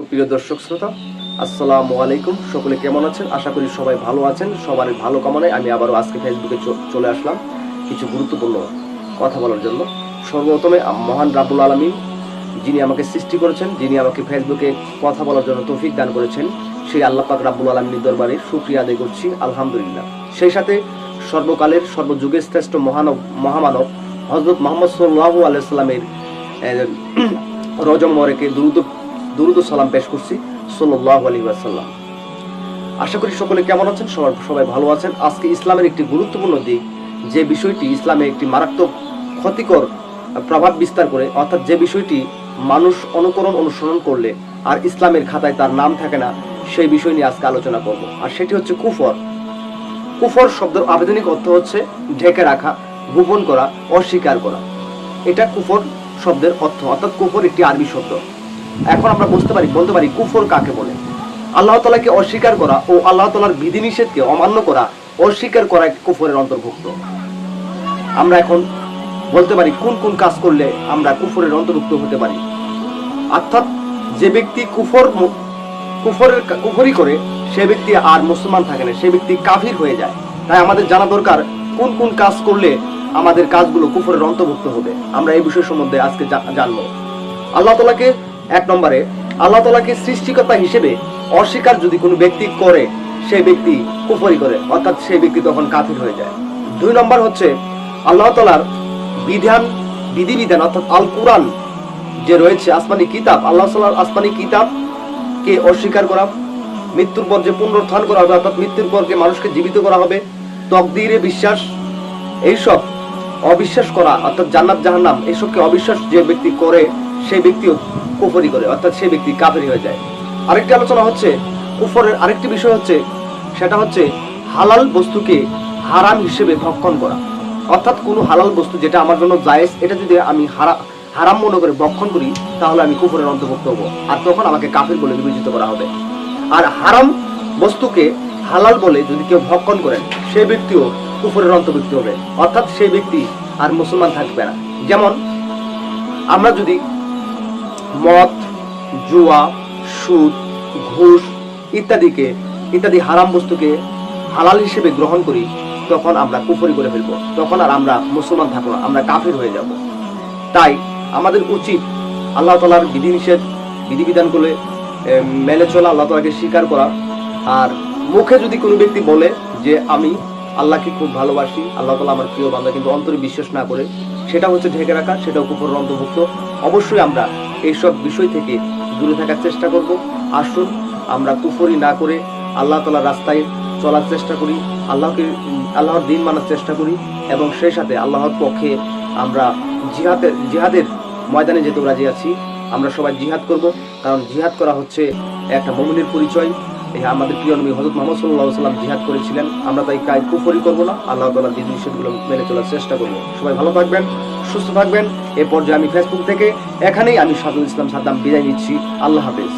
প্রিয় দর্শক শ্রোতা, আসসালামু আলাইকুম। সকলে কেমন আছেন? আশা করি সবাই ভালো আছেন। সবার ভালো কামনায় আমি আবারও আজকে ফেসবুকে চলে আসলাম কিছু গুরুত্বপূর্ণ কথা বলার জন্য। সর্বপ্রথমে মহান রাব্বুল আলামিন, যিনি আমাকে সৃষ্টি করেছেন, যিনি আমাকে ফেসবুকে কথা বলার জন্য তৌফিক দান করেছেন, সেই আল্লাহ পাক রাব্বুল আলামিনের দরবারে শুকরিয়া আদায় করছি, আলহামদুলিল্লাহ। সেই সাথে সর্বকালের সর্বযুগের শ্রেষ্ঠ মহামানব হযরত মুহাম্মদ সাল্লাল্লাহু আলাইহি সাল্লামের রজম মোবারকে দুরুদ ও সালাম পেশ করছি সাল্লাল্লাহু আলাইহি ওয়াসাল্লাম। আশা করি সকলে কেমন আছেন? সবাই ভালো আছেন। আজকে ইসলামের একটি গুরুত্বপূর্ণ দিক, যে বিষয়টি ইসলামে একটি মারাত্মক ক্ষতিকর প্রভাব বিস্তার করে, অর্থাৎ যে বিষয়টি মানুষ অনুসরণ করলে আর ইসলামের খাতায় তার নাম থাকে না, সেই বিষয় নিয়ে আজকে আলোচনা করব। আর সেটি হচ্ছে কুফর। কুফর শব্দের আবেদনিক অর্থ হচ্ছে ঢেকে রাখা, গোপন করা, অস্বীকার করা। এটা কুফর শব্দের অর্থ, অর্থাৎ কুফর একটি আরবি শব্দ। এখন আমরা বলতে পারি কুফর কাকে বলে। আল্লাহ তাআলাকে অস্বীকার করা ও আল্লাহ তাআলার বিধিনিষেধকে অমান্য করা, অস্বীকার করা কুফরের অন্তর্ভুক্ত। আমরা এখন বলতে পারি কোন কোন কাজ করলে আমরা কুফরের অন্তর্ভুক্ত হতে পারি। অর্থাৎ যে ব্যক্তি কুফরি করে, সে ব্যক্তি আর মুসলমান থাকে না, সে ব্যক্তি কাফির হয়ে যায়। তাই আমাদের জানা দরকার কোন কোন কাজ করলে আমাদের কাজগুলো কুফরের অন্তর্ভুক্ত হবে। আমরা এই বিষয় সম্বন্ধে আজকে জানবো। আল্লাহ তাআলাকে এক নম্বরে, আল্লাহ তাআলাকে সৃষ্টিকর্তা হিসেবে অস্বীকার যদি কোনো ব্যক্তি করে, সেই ব্যক্তি কুফরি করে, অর্থাৎ সেই ব্যক্তি তখন কাফির হয়ে যায়। দুই নম্বর হচ্ছে আল্লাহ তাআলার বিধিবিধান অর্থাৎ আল কুরআন যে রয়েছে, আসমানি কিতাব, আল্লাহ তাআলার আসমানি কিতাবকে অস্বীকার করা, মৃত্যুর পর যে পুনরুত্থান করা হবে, অর্থাৎ মৃত্যুর পর যে মানুষকে জীবিত করা হবে, তকদিরে বিশ্বাস, এইসব অবিশ্বাস করা, অর্থাৎ জান্নাত জাহান্নাম, এইসবকে অবিশ্বাস যে ব্যক্তি করে, সেই ব্যক্তিও কুফরি করে, অর্থাৎ সেই ব্যক্তি কাফের হয়ে যায়। আরেকটি আলোচনা হচ্ছে কুফরের আরেকটি বিষয় হচ্ছে, সেটা হচ্ছে হালাল বস্তুকে হারাম হিসেবে ভক্ষণ করা। অর্থাৎ কোনো হালাল বস্তু যেটা আমার জন্য জায়েজ, এটা যদি আমি হারাম মনে করে ভক্ষণ করি, তাহলে আমি কুফরের অন্তর্ভুক্ত হব, আর তখন আমাকে কাফের বলে বিবেচিত করা হবে। আর হারাম বস্তুকে হালাল বলে যদি কেউ ভক্ষণ করেন, সেই ব্যক্তিও কুফরের অন্তর্ভুক্ত হবে, অর্থাৎ সেই ব্যক্তি আর মুসলমান থাকবে না। যেমন আমরা যদি মদ, জুয়া, সুদ, ঘুষ ইত্যাদি হারাম বস্তুকে হালাল হিসেবে গ্রহণ করি, তখন আমরা কুফরি করে ফেলবো, তখন আর আমরা মুসলমান থাকবো না, আমরা কাফির হয়ে যাব। তাই আমাদের উচিত আল্লাহ তাআলার বিধিবিধানগুলো মেনে চলা, আল্লাহ তাআলাকে স্বীকার করা। আর মুখে যদি কোনো ব্যক্তি বলে যে আমি আল্লাহকে খুব ভালোবাসি, আল্লাহ তাআলা আমার প্রিয় বান্দা, কিন্তু অন্তরে বিশ্বাস না করে, সেটা হচ্ছে ঢেকে রাখা, সেটাও কুফরের অন্তর্ভুক্ত। অবশ্যই আমরা এইসব বিষয় থেকে দূরে থাকার চেষ্টা করব। আসুন আমরা কুফরি না করে আল্লাহ তাআলার রাস্তায় চলার চেষ্টা করি, আল্লাহর দিন মানার চেষ্টা করি, এবং সেই সাথে আল্লাহর পক্ষে আমরা জিহাদের ময়দানে যেতে রাজি আছি। আমরা সবাই জিহাদ করব, কারণ জিহাদ করা হচ্ছে একটা মুমিনের পরিচয়। আমাদের প্রিয় নবী হযরত মুহাম্মদ সাল্লাল্লাহু আলাইহি ওয়াসাল্লাম জিহাদ করেছিলেন। আমরা তাই কুফরি করব না, আল্লাহ তাআলার বিধি নিষেধগুলো মেনে চলার চেষ্টা করব। সবাই ভালো থাকবেন, সুস্থ থাকবেন। এ পর্যায়ে আমি ফেসবুক থেকে এখানেই আমি সাদুল ইসলাম সাদ্দাম বিদায় নিচ্ছি। আল্লাহ হাফেজ।